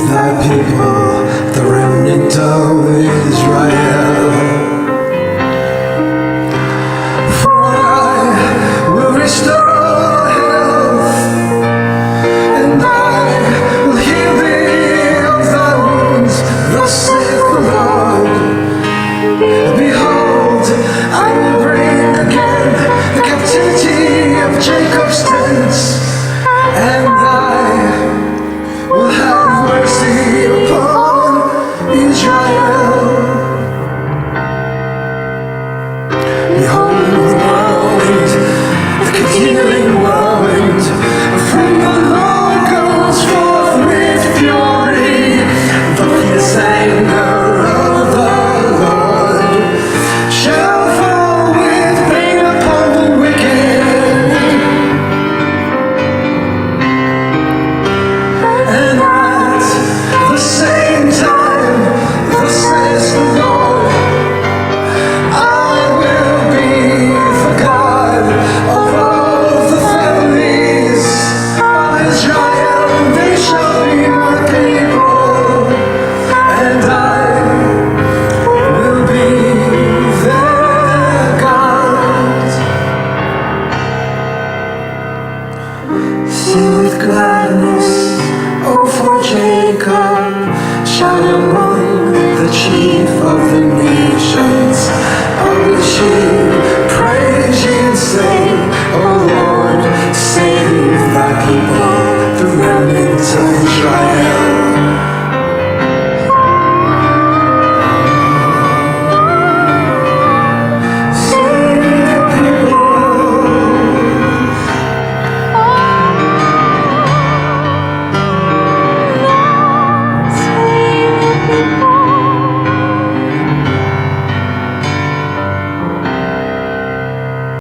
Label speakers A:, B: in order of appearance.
A: thy people, the remnant of Israel. For I will restore health, and I will heal thee of thy wounds, thus saith the Lord. Behold, I will bring again the captivity of Jacob's tents, and I will have mercy upon Israel. Behold, the whirlwind, the healing whirlwind from the Lord goes forth with fury. The fierce anger of the Lord shall fall with pain upon the wicked, and at the same time, thus says the Lord, I will be the God of all the families of Israel. They shall be my people, and I will be their God. Sing with gladness, oh for Jacob, shout among the chief of the nations. Publish ye, praise ye, and say, O Lord, save thy people, the remnant of Israel.